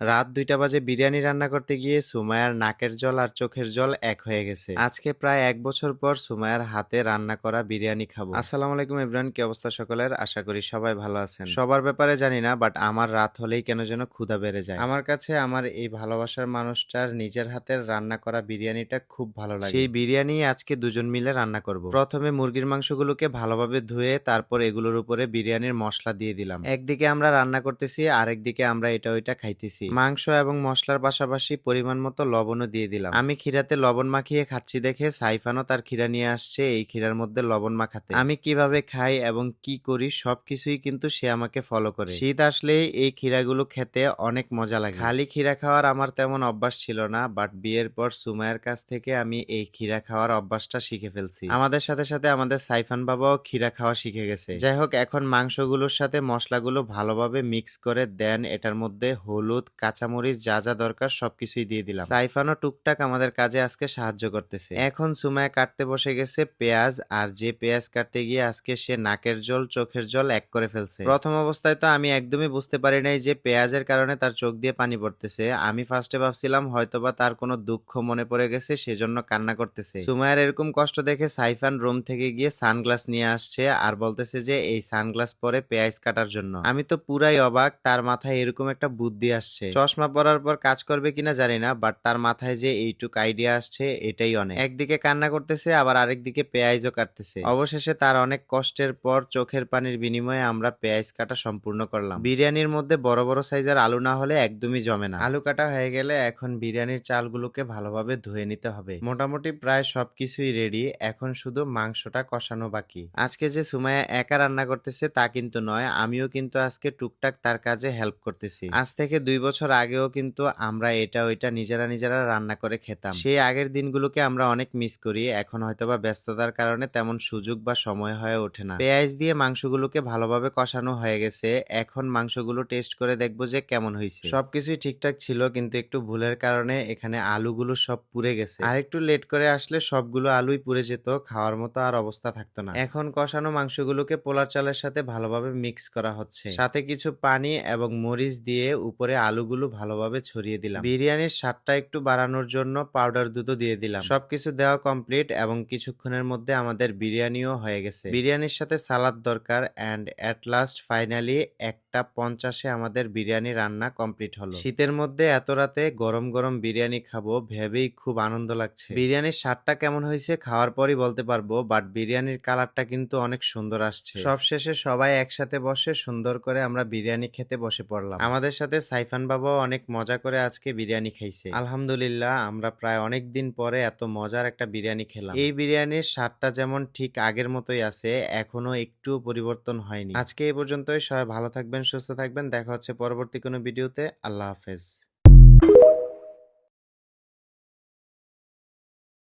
রাত ২টা বাজে বিরিয়ানি রান্না করতে গিয়ে সুমাইয়ার নাকের জল আর চোখের জল এক হয়ে গেছে। আজকে প্রায় ১ বছর পর সুমাইয়ার হাতে রান্না করা বিরিয়ানি খাবো। আসসালামু আলাইকুম এভরিওয়ান, কি অবস্থা সকলের? আশা করি সবাই ভালো আছেন। সবার ব্যাপারে জানি না, বাট আমার রাত হলেই কেন যেন ক্ষুধা বেড়ে যায়। আমার কাছে আমার এই ভালোবাসার মানুষটার নিজের হাতের রান্না করা বিরিয়ানিটা খুব ভালো লাগে। সেই বিরিয়ানি আজকে দুজন মিলে রান্না করব। প্রথমে মুরগির মাংসগুলোকে ভালোভাবে ধুয়ে তারপর এগুলোর উপরে বিরিয়ানির মসলা দিয়ে দিলাম। একদিকে আমরা রান্না করতেছি, আরেকদিকে আমরা এটা ওইটা খাইতেছি। মাংস এবং মসলার পাশাপাশি পরিমাণ মতো লবণও দিয়ে দিলাম। আমি ক্ষীরাতে লবণ মাখিয়ে খাচ্ছি দেখে সাইফানও তার ক্ষীরা নিয়ে আসছে এই ক্ষীরার মধ্যে লবণ মাখাতে। আমি কিভাবে খাই এবং কি করি সবকিছুই কিন্তু সে আমাকে ফলো করে। শীত আসলেই এই ক্ষীরাগুলো খেতে অনেক মজা লাগে। খালি ক্ষীরা খাওয়ার আমার তেমন অভ্যাস ছিল না, বাট বিয়ের পর সুমাইয়ার কাছ থেকে আমি এই ক্ষীরা খাওয়ার অভ্যাসটা শিখে ফেলছি। আমাদের সাথে সাথে আমাদের সাইফান বাবাও ক্ষীরা খাওয়া শিখে গেছে। যাই হোক, এখন মাংসগুলোর সাথে মশলাগুলো ভালোভাবে মিক্স করে দেন এটার মধ্যে হলুদ, কাঁচামরিচ যা যা দরকার সবকিছুই দিয়ে দিলাম। সাইফানও টুকটাক আমাদের কাজে আজকে সাহায্য করতেছে। এখন সুমাইয়া কাটতে বসে গেছে পেঁয়াজ, আর যে পেঁয়াজ কাটতে গিয়ে আজকে সে নাকের জল চোখের জল এক করে ফেলছে। প্রথম অবস্থায় তো আমি একদমই বুঝতে পারি নাই যে পেঁয়াজের কারণে তার চোখ দিয়ে পানি পড়তেছে। আমি ফার্স্টে ভাবছিলাম হয়তোবা তার কোনো দুঃখ মনে পড়ে গেছে, সেজন্য কান্না করতেছে। সুমাইয়ার এরকম কষ্ট দেখে সাইফান রুম থেকে গিয়ে সানগ্লাস নিয়ে আসছে আর বলতেছে যে এই সানগ্লাস পরে পেঁয়াজ কাটার জন্য। আমি তো পুরাই অবাক, তার মাথায় এরকম একটা বুদ্ধি আসছে। চশমা পরার পর কাজ করবে কিনা জানি না, বাট তার মাথায় যে এইটুক আইডিয়া আসছে এটাই অনেক। একদিকে কান্না করতেছে আবার আরেকদিকে পেঁয়াজও কাটতেছে। অবশেষে তার অনেক কষ্টের পর চোখের পানির বিনিময়ে আমরা পেঁয়াজ কাটা সম্পূর্ণ করলাম। বিরিয়ানির মধ্যে বড় বড় সাইজের আলু না হলে একদমই জমে না। আলু কাটা হয়ে গেলে এখন বিরিয়ানির চালগুলোকে ভালোভাবে ধুয়ে নিতে হবে। মোটামুটি প্রায় সবকিছুই রেডি, এখন শুধু মাংসটা কষানো বাকি। আজকে যে সুমাইয়া একা রান্না করতেছে তা কিন্তু নয়, আমিও কিন্তু আজকে টুকটাক তার কাজে হেল্প করতেছি। আজ থেকে ২ বছর আগেও কিন্তু আমরা এটা ওইটা নিজেরা নিজেরা রান্না করে খেতাম। সেই আগের দিনগুলোকে আমরা অনেক মিস করি। এখন হয়তোবা ব্যস্ততার কারণে তেমন সুযোগ বা সময় হয়ে ওঠে না। পেঁয়াজ দিয়ে মাংসগুলোকে ভালোভাবে কষানো হয়ে গেছে। এখন মাংসগুলো টেস্ট করে দেখবো যে কেমন হয়েছে। সবকিছুই ঠিকঠাক ছিল, কিন্তু একটু ভুলের কারণে এখানে আলুগুলো সব পুড়ে গেছে। আর একটু লেট করে আসলে সবগুলো আলুই পুড়ে যেত, খাওয়ার মতো আর অবস্থা থাকতো না। এখন কষানো মাংসগুলোকে পোলার চালের সাথে ভালোভাবে মিক্স করা হচ্ছে। সাথে কিছু পানি এবং মরিচ দিয়ে উপরে আলুগুলো ভালোভাবে ছড়িয়ে দিলাম। বিরিয়ানির স্বাদটা একটু বাড়ানোর জন্য পাউডার দুধও দিয়ে দিলাম। সবকিছু দেওয়া কমপ্লিট এবং কিছুক্ষণের মধ্যে আমাদের বিরিয়ানিও হয়ে গেছে। বিরিয়ানির সাথে সালাদ দরকার, এন্ড এট লাস্ট ফাইনালি 1:50 আমাদের বিরিয়ানি রান্না কমপ্লিট হলো। শীতের মধ্যে এত রাতে গরম গরম বিরিয়ানি খাবো ভেবেই খুব আনন্দ লাগছে। বিরিয়ানির স্বাদটা কেমন হয়েছে খাওয়ার পরই বলতে পারবো, বাট বিরিয়ানির কালারটা কিন্তু অনেক সুন্দর আসছে। সবশেষে সবাই একসাথে বসে সুন্দর করে আমরা বিরিয়ানি খেতে বসে পড়লাম। আমাদের সাথে সাইফান বাবাও অনেক মজা করে আজকে বিরিয়ানি খাইছে। আলহামদুলিল্লাহ, আমরা প্রায় অনেক দিন পরে এত মজার একটা বিরিয়ানি খেলাম। এই বিরিয়ানির স্বাদটা যেমন ঠিক আগের মতোই আছে, এখনো একটুও পরিবর্তন হয়নি। আজকে এই পর্যন্তই। সবাই ভালো থাকবেন, সুস্থ থাকবেন। দেখা হচ্ছে পরবর্তী কোনো ভিডিওতে। আল্লাহ হাফেজ।